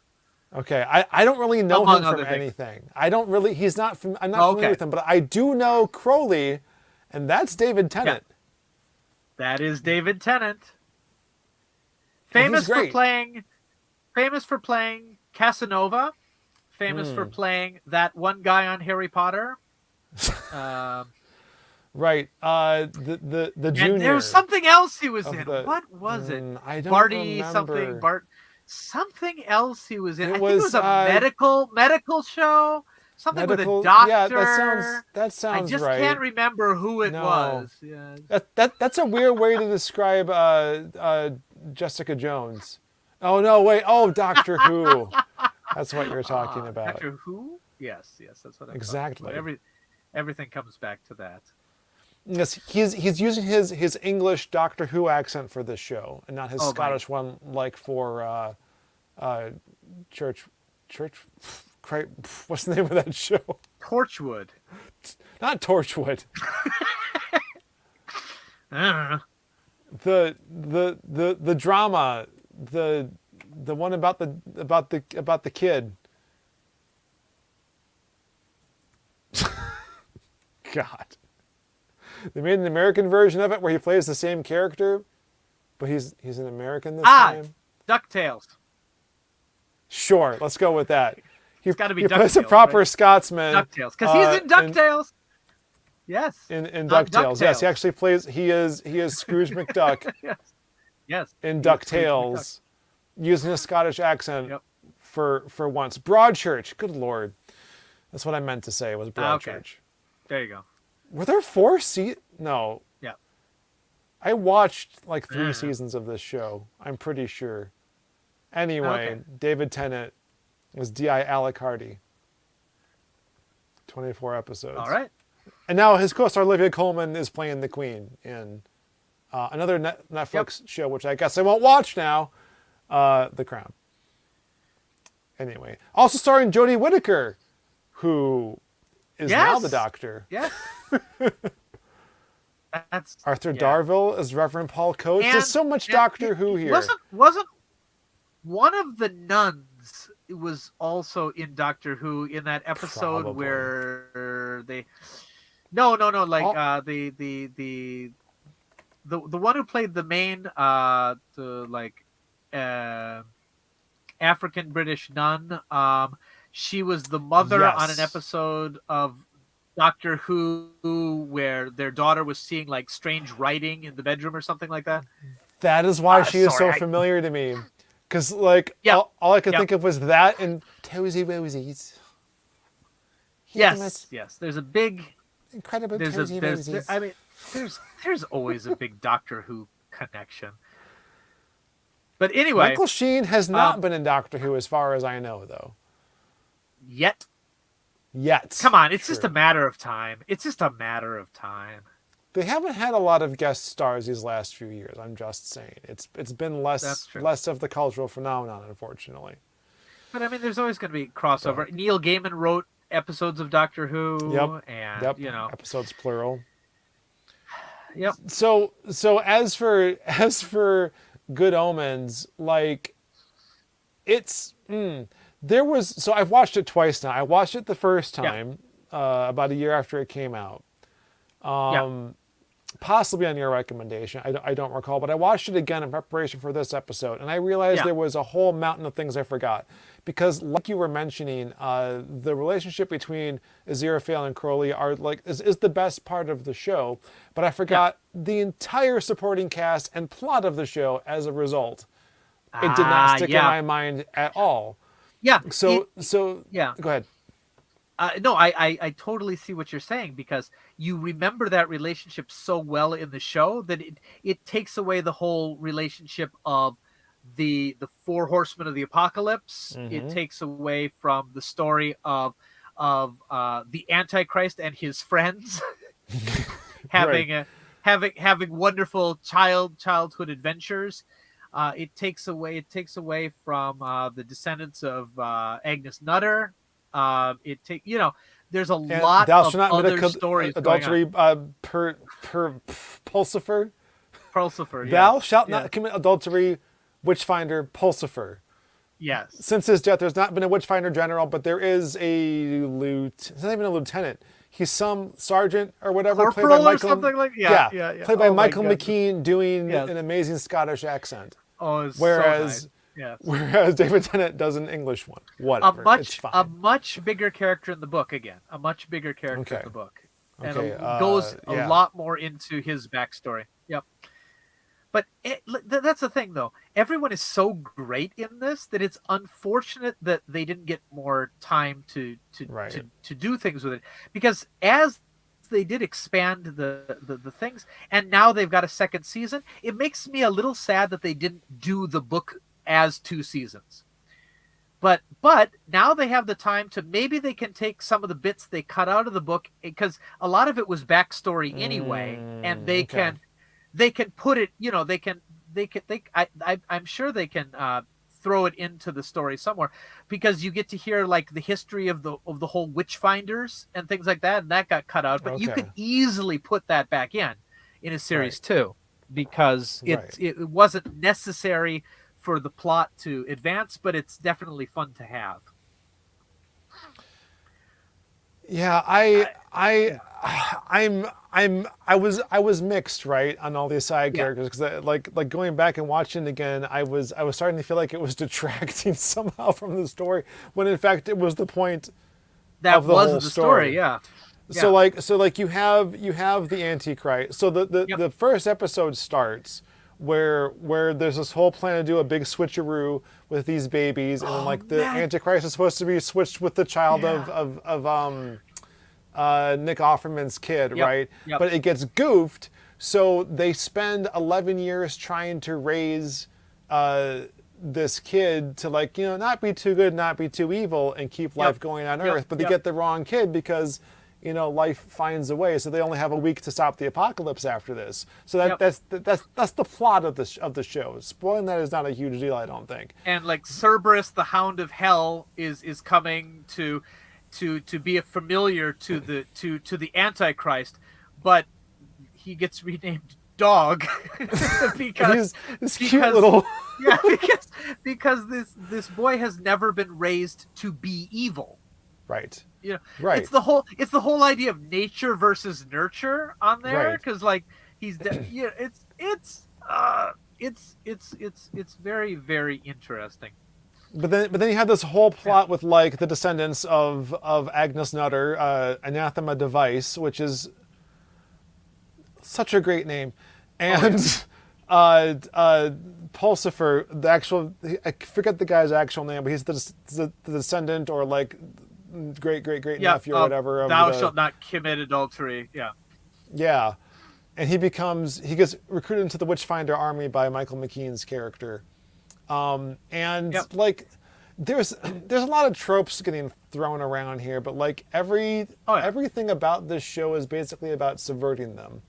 Okay, I don't really know Among him from other things. anything. I don't really. He's not from. I'm not Oh, familiar okay. with him, but I do know Crowley, and that's David Tennant. That is David Tennant. And he's Famous for great. playing Casanova. Famous for playing that one guy on Harry Potter. Right. The junior. And there was something else he was in. the- What was it? I don't Barty remember. something. Something else he was in. It I think it was, was a medical show. Something with a medical. doctor. Yeah, that sounds I just right. can't remember who it No. was. Yeah. That's a weird way to describe Jessica Jones. Oh no, wait. Oh, Doctor Who. That's what you're talking about. Doctor Who? Yes, that's what I'm Exactly. talking about. Everything comes back to that. Yes, he's using his English Doctor Who accent for this show, and not his Scottish one like for Church. What's the name of that show? Torchwood. Not Torchwood. Uh, The drama, the one about the kid. God. They made an American version of it where he plays the same character, but he's an American this time. DuckTales. Sure, let's go with that. It's got to be he DuckTales. plays a proper right? Scotsman. DuckTales, because he's in DuckTales. Yes. In Not DuckTales. Yes, he DuckTales. actually plays. He is Scrooge McDuck Yes. in He is Scrooge DuckTales, using a Scottish accent Yep. for once. Broadchurch. Good lord, that's what I meant to say. Was Broadchurch. Okay. There you go. Were there 4 seasons? No. Yeah. I watched like 3 seasons of this show. I'm pretty sure. Anyway, Okay. David Tennant was D.I. Alucardi. 24 episodes. All right. And now his co-star Olivia Colman is playing the Queen in another Netflix show, which I guess I won't watch now, The Crown. Anyway, also starring Jodie Whittaker, who is now the Doctor. Yes. That's Arthur Darvill is Reverend Paul Coates. There's so much Doctor Who here. Wasn't one of the nuns was also in Doctor Who in that episode Probably. where they no like the one who played the main African British nun, she was the mother on an episode of Doctor Who where their daughter was seeing like strange writing in the bedroom or something like that. That is why she is so familiar to me. Because like all I could think of was that and Toesy Rosies. Yes. There's a big incredible Toesy Rosies. I mean, there's always a big Doctor Who connection. But anyway, Michael Sheen has not been in Doctor Who as far as I know, though. Yet. Come on, it's just a matter of time. They haven't had a lot of guest stars these last few years. I'm just saying, it's been less of the cultural phenomenon, unfortunately. But I mean, there's always going to be crossover. Neil Gaiman wrote episodes of Doctor Who, and you know, episodes plural. Yep. So as for Good Omens, like so I've watched it twice now. I watched it the first time about a year after it came out. Possibly on your recommendation. I don't recall, but I watched it again in preparation for this episode, and I realized there was a whole mountain of things I forgot. Because, like you were mentioning, the relationship between Aziraphale and Crowley is the best part of the show, but I forgot the entire supporting cast and plot of the show as a result. It did not stick in my mind at all. Yeah. So go ahead. No, I totally see what you're saying, because you remember that relationship so well in the show that it takes away the whole relationship of the 4 horsemen of the apocalypse. Mm-hmm. It takes away from the story of the Antichrist and his friends having wonderful childhood adventures. It takes away from the descendants of Agnes Nutter. There's a lot of other stories adultery per Pulsifer. Pulsifer, Thou shalt not commit adultery, Witchfinder, Pulsifer. Yes. Since his death, there's not been a Witchfinder General, but there is it's not even a lieutenant. He's some sergeant or whatever. Corporal or something like yeah. Played by Oh my Michael goodness. McKean doing Yes. an amazing Scottish accent. Oh, it's Whereas, so nice. Yes. whereas David Tennant does an English one. Whatever. It's fine. A much bigger character in the book again. A much bigger character in the book. And it goes a lot more into his backstory. Yep. But that's the thing, though. Everyone is so great in this that it's unfortunate that they didn't get more time to do things with it. Because as they did expand the things, and now they've got a second season, it makes me a little sad that they didn't do the book as 2 seasons. But now they have the time to, maybe they can take some of the bits they cut out of the book, because a lot of it was backstory anyway, and they can put it, I'm sure they can throw it into the story somewhere, because you get to hear like the history of the whole Witchfinders and things like that, and that got cut out. But you could easily put that back in a series too, because it wasn't necessary for the plot to advance, but it's definitely fun to have. Yeah, I was mixed, right, on all these side characters, because like going back and watching it again, I was starting to feel like it was detracting somehow from the story, when in fact it was the point of the whole story. Yeah. So like you have the Antichrist. So the first episode starts where there's this whole plan to do a big switcheroo with these babies, and then like the Antichrist is supposed to be switched with the child of Nick Offerman's kid, right? Yep. But it gets goofed, so they spend 11 years trying to raise this kid to, like, not be too good, not be too evil, and keep life going on Earth. But they get the wrong kid because life finds a way. So they only have a week to stop the apocalypse after this. So that's the plot of the show. Spoiling that is not a huge deal, I don't think. And like Cerberus, the Hound of Hell, is coming to be a familiar to the Antichrist, but he gets renamed Dog because cute little because this boy has never been raised to be evil. Right. Right. It's the whole idea of nature versus nurture on there, because like he's it's very, very interesting. But then you have this whole plot with like the descendants of Agnes Nutter, Anathema Device, which is such a great name, and Pulsifer, I forget the guy's actual name, but he's the descendant or like great nephew or whatever. Thou shalt not commit adultery. Yeah. Yeah, and he gets recruited into the Witchfinder army by Michael McKean's character. Like there's a lot of tropes getting thrown around here, but like everything about this show is basically about subverting them.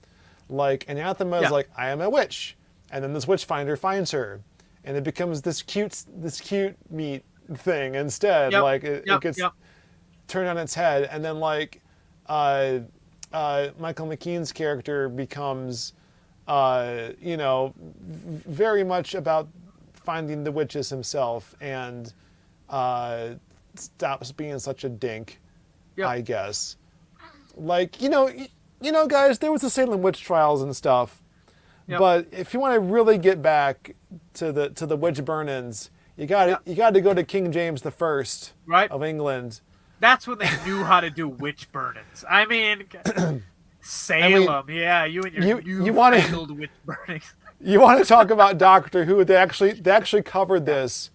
Like Anathema is like, I am a witch, and then this Witchfinder finds her, and it becomes this cute meat thing instead. Like it gets turned on its head, and then like Michael McKean's character becomes very much about finding the witches himself, and stops being such a dink, I guess. Like, guys, there was the Salem witch trials and stuff, but if you want to really get back to the witch burn-ins, you got to go to King James I of England. That's when they knew how to do witch burn-ins. I mean, Salem, you and your newfangled witch burnings. You want to talk about Doctor Who? They actually covered this,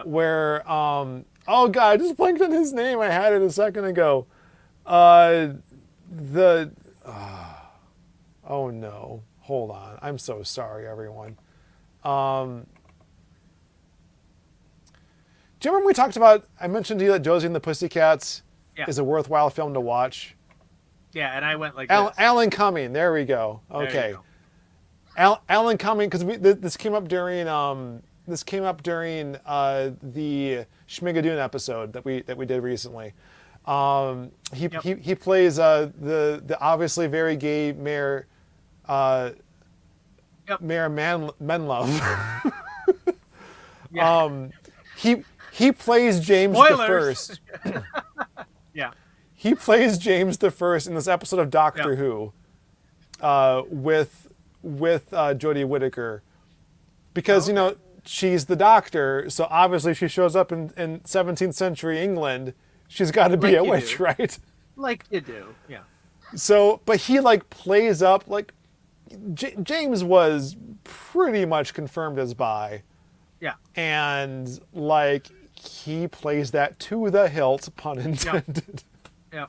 where oh god, I just blanked on his name. I had it a second ago. Oh no, hold on. I'm so sorry, everyone. Do you remember we talked about? I mentioned to you that Josie and the Pussycats is a worthwhile film to watch. Yeah, and I went like Alan Cumming. There we go. Okay. Alan Cumming, because this came up during the Schmigadoon episode that we did recently. He plays the obviously very gay Mayor Mayor Menlove. He plays James the Spoilers. First. Yeah. He plays James the First in this episode of Doctor Who, with Jodie Whittaker, because she's the Doctor, so obviously she shows up in 17th century England. She's got to be a witch, right? Like you do, yeah. So, but he like plays up like James was pretty much confirmed as bi. Yeah. And like he plays that to the hilt, pun intended. Yeah.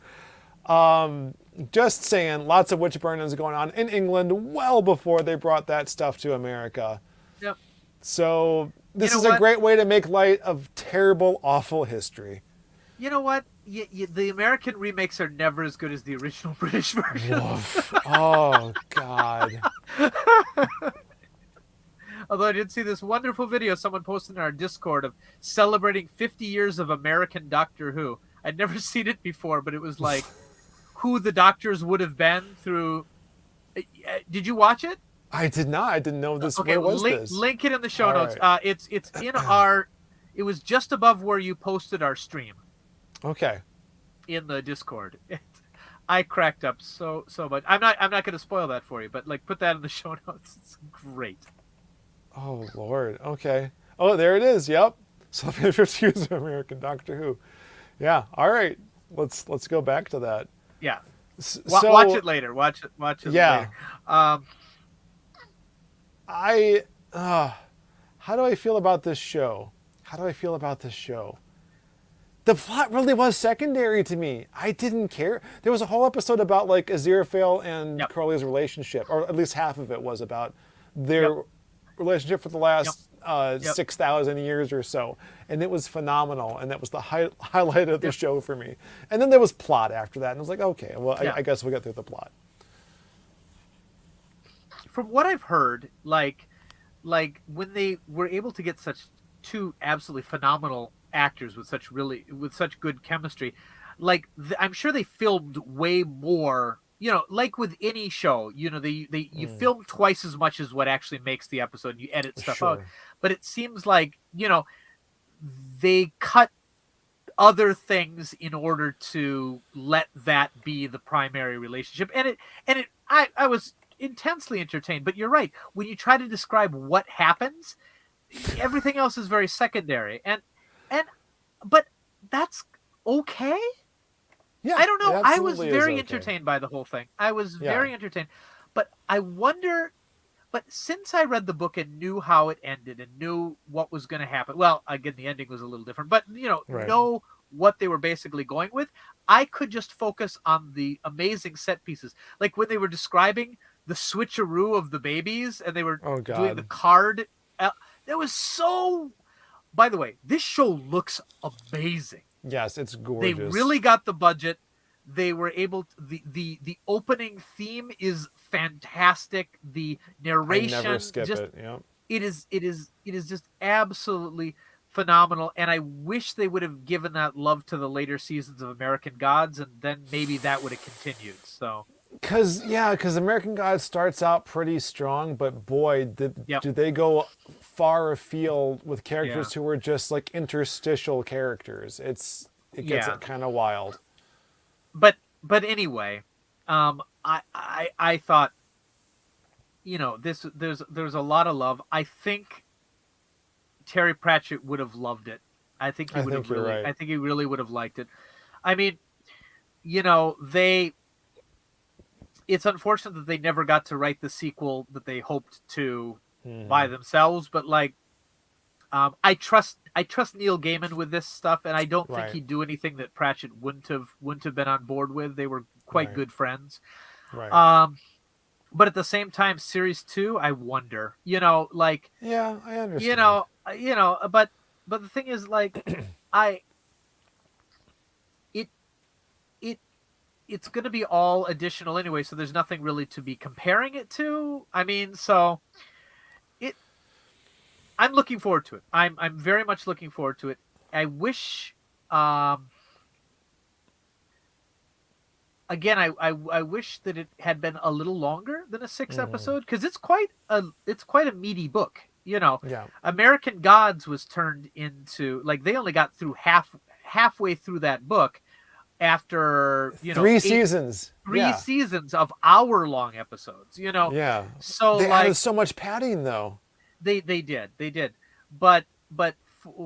Just saying, lots of witch burnings going on in England well before they brought that stuff to America. Yep. So this is a great way to make light of terrible, awful history. You know what? The American remakes are never as good as the original British version. Oh, God. Although I did see this wonderful video someone posted in our Discord of celebrating 50 years of American Doctor Who. I'd never seen it before, but it was like who the doctors would have been through. Did you watch it? I did not. I didn't know this. Okay, Where was this? Link it in the show All notes. right. It's in our. It was just above where you posted our stream. Okay. In the Discord. I cracked up so much. I'm not going to spoil that for you, but like put that in the show notes. It's great. Oh Lord. Okay. Oh, there it is. Yep. So 50 years of American Doctor Who. Yeah. All right. Let's go back to that. Yeah. So, watch it later. Watch it yeah. later. How do I feel about this show? The plot really was secondary to me. I didn't care. There was a whole episode about like Aziraphale and Crowley's relationship, or at least half of it was about their relationship for the last 6,000 years or so, and it was phenomenal. And that was the highlight of the show for me. And then there was plot after that, and I was like, okay, well, I guess we'll get through the plot. From what I've heard, like when they were able to get such two absolutely phenomenal actors with such good chemistry, like I'm sure they filmed way more. Like with any show, you film twice as much as what actually makes the episode. You edit stuff out, but it seems like they cut other things in order to let that be the primary relationship. I was intensely entertained, but you're right. When you try to describe what happens, everything else is very secondary, but that's okay. Yeah, I don't know. I was absolutely very okay. entertained by the whole thing. I was very entertained, but I wonder. But since I read the book and knew how it ended and knew what was going to happen, well, again, the ending was a little different, but know what they were basically going with, I could just focus on the amazing set pieces, like when they were describing the switcheroo of the babies and they were doing the card. That was so. By the way, this show looks amazing. Yes, it's gorgeous. They really got the budget. They were able to, the opening theme is fantastic. The narration, I never skip it. Yeah. It is just absolutely phenomenal. And I wish they would have given that love to the later seasons of American Gods, and then maybe that would have continued. So. Because American Gods starts out pretty strong, but boy, do they go far afield with characters who were just like interstitial characters. It gets kind of wild. But anyway, I thought, there's a lot of love. I think Terry Pratchett would have loved it. I think he would have really. Right. I think he really would have liked it. I mean, it's unfortunate that they never got to write the sequel that they hoped to by themselves, but like, I trust Neil Gaiman with this stuff, and I don't think he'd do anything that Pratchett wouldn't have been on board with. They were quite good friends. Right. But at the same time, series 2, I wonder, like, yeah, I understand. But the thing is, like, it's going to be all additional anyway, so there's nothing really to be comparing it to. I mean, so I'm looking forward to it. I'm very much looking forward to it. I wish, again, I wish that it had been a little longer than a 6 episode, because it's quite a meaty book. Yeah. American Gods was turned into, like, they only got through halfway through that book after, 3 seasons. three Yeah. seasons of hour-long episodes, Yeah. So, They added like, so much padding though. they did, but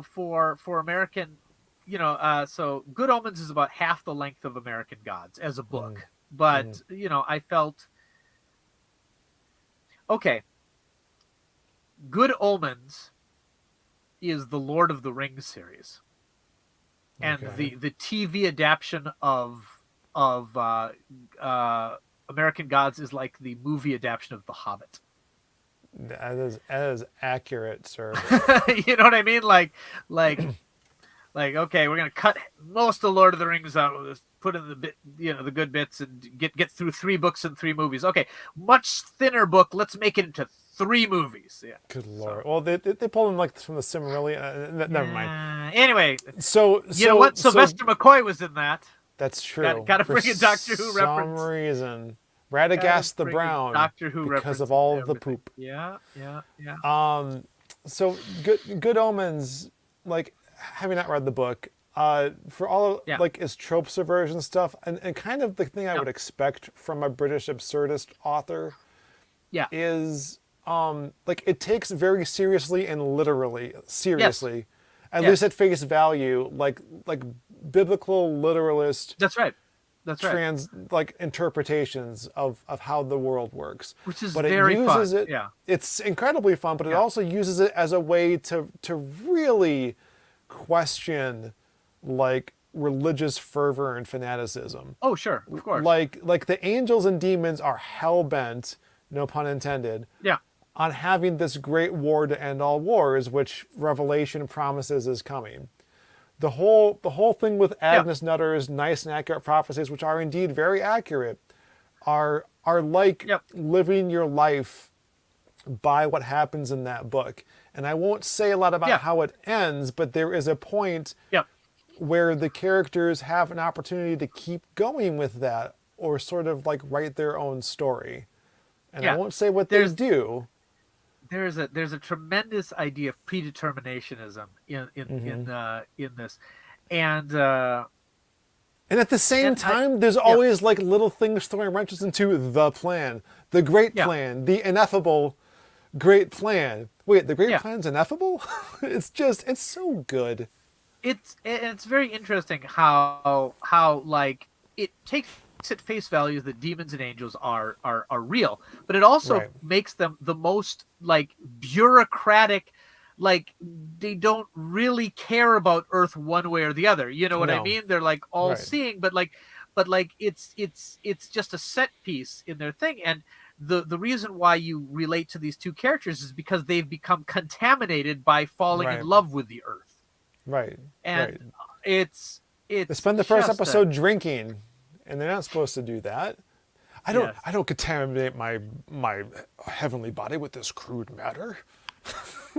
for American, so Good Omens is about half the length of American Gods as a book, but I felt okay. Good Omens is the Lord of the Rings series, and the TV adaptation of American Gods is like the movie adaptation of The Hobbit. That is accurate, sir. You know what I mean? Like, okay, we're gonna cut most of Lord of the Rings out. We'll just put in the bit, the good bits, and get through 3 books and 3 movies. Okay, much thinner book. Let's make it into 3 movies. Yeah. Good lord. Well, they pulled them like from the Silmarillion. Never mind. Anyway, So you know what? Sylvester McCoy was in that. That's true. Got to bring a Doctor Who reference. For some reason, Radagast the Brown. Doctor Who because of all of the poop. Yeah. So Good Omens, like, having not read the book, for all of like its trope subversion stuff, and kind of the thing I would expect from a British absurdist author, is like, it takes very seriously and literally at least at face value, like biblical literalist. That's right. Like interpretations of how the world works, which is but very it uses fun. It, it's incredibly fun, but it also uses it as a way to really question, like, religious fervor and fanaticism. Oh, sure, of course. Like the angels and demons are hell-bent, no pun intended, on having this great war to end all wars, which Revelation promises is coming. The whole thing with Agnes Nutter's nice and accurate prophecies, which are indeed very accurate, are like living your life by what happens in that book. And I won't say a lot about how it ends, but there is a point where the characters have an opportunity to keep going with that, or sort of like write their own story. And I won't say what they do. There's a tremendous idea of predeterminationism in this, and at the same time, there's always like little things throwing wrenches into the plan, the great plan, the ineffable great plan. Wait, the great plan's ineffable? It's so good. It's very interesting how like it takes at face value that demons and angels are real, but it also makes them the most, like, bureaucratic, like, they don't really care about Earth one way or the other. You know what I mean? They're like all seeing, but it's just a set piece in their thing. And the reason why you relate to these two characters is because they've become contaminated by falling in love with the Earth. Right. And it's they spend the first episode drinking. And they're not supposed to do that. I don't contaminate my heavenly body with this crude matter.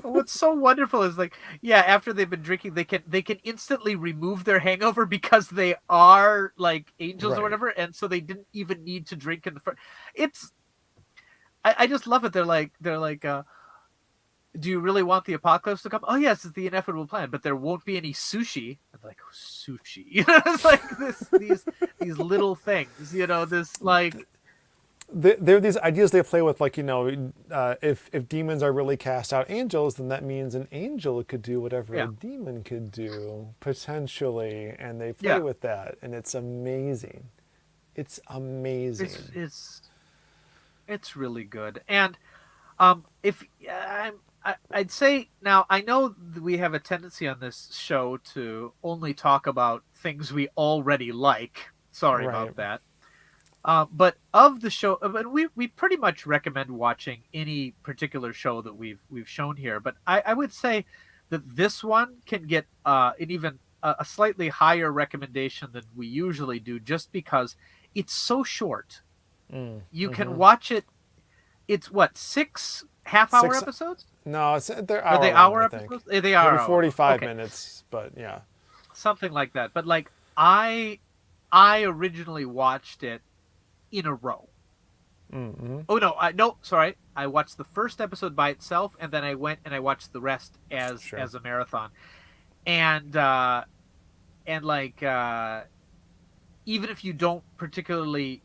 What's so wonderful is, like, after they've been drinking, they can instantly remove their hangover because they are like angels or whatever, and so they didn't even need to drink in the first. I just love it. They're like, do you really want the apocalypse to come? Oh yes, it's the inevitable plan, but there won't be any sushi. I'm like, sushi. It's like these little things. This, like. There are these ideas they play with, like, if demons are really cast out angels, then that means an angel could do whatever a demon could do, potentially, and they play with that, and it's amazing. It's amazing. It's really good, and I'd say, now, I know we have a tendency on this show to only talk about things we already like. Sorry about that. But of the show, we pretty much recommend watching any particular show that we've shown here. But I would say that this one can get an even a slightly higher recommendation than we usually do, just because it's so short. You can watch it. It's what, 6 half-hour episodes? No, they're hour. Are they hour episodes? They are maybe 45 minutes, but something like that. But, like, I originally watched it in a row. Oh no, no, sorry. I watched the first episode by itself, and then I went and I watched the rest as a marathon, and like even if you don't particularly,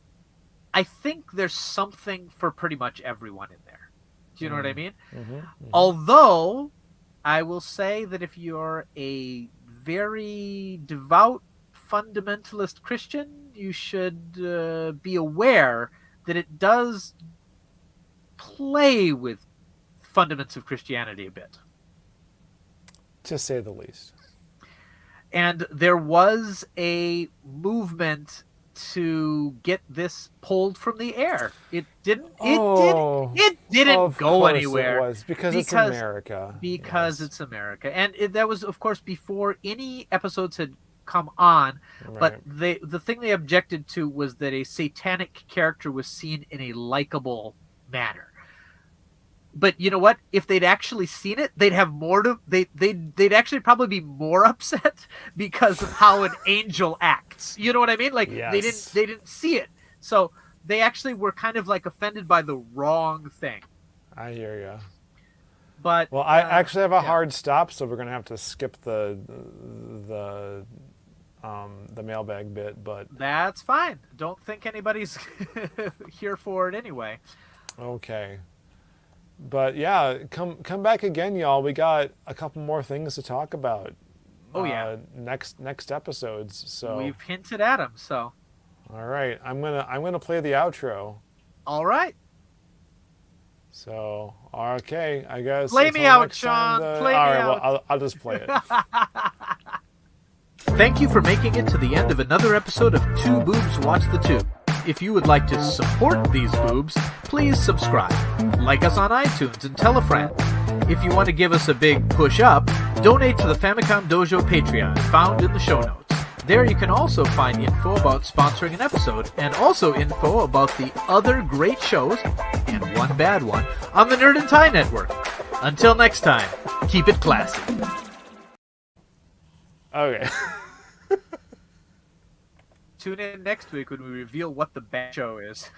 I think there's something for pretty much everyone in there. Do you know what I mean? Although I will say that if you're a very devout fundamentalist Christian, you should be aware that it does play with fundaments of Christianity a bit. To say the least. And there was a movement to get this pulled from the air. It didn't go anywhere. It was because it's America. Because it's America. And that was, of course, before any episodes had come on. Right. But the thing they objected to was that a satanic character was seen in a likable manner. But you know what? If they'd actually seen it, they'd have more to. They'd actually probably be more upset because of how an angel acts. You know what I mean? Like they didn't see it, so they actually were kind of like offended by the wrong thing. I hear you. But well, I actually have a hard stop, so we're gonna have to skip the mailbag bit. But that's fine. Don't think anybody's here for it anyway. Okay. But yeah, come back again, y'all. We got a couple more things to talk about. Oh yeah. Next episodes. So we've hinted at them. So. All right, I'm gonna play the outro. All right. So okay, I guess. Play me out, Sean. Play me out. Well, I'll just play it. Thank you for making it to the end of another episode of Two Boobs Watch the Tube. If you would like to support these boobs, please subscribe. Like us on iTunes and tell a friend. If you want to give us a big push up, donate to the Famicom Dojo Patreon found in the show notes. There you can also find info about sponsoring an episode and also info about the other great shows, and one bad one, on the Nerd and Tie Network. Until next time, keep it classy. Okay. Tune in next week when we reveal what the bad show is.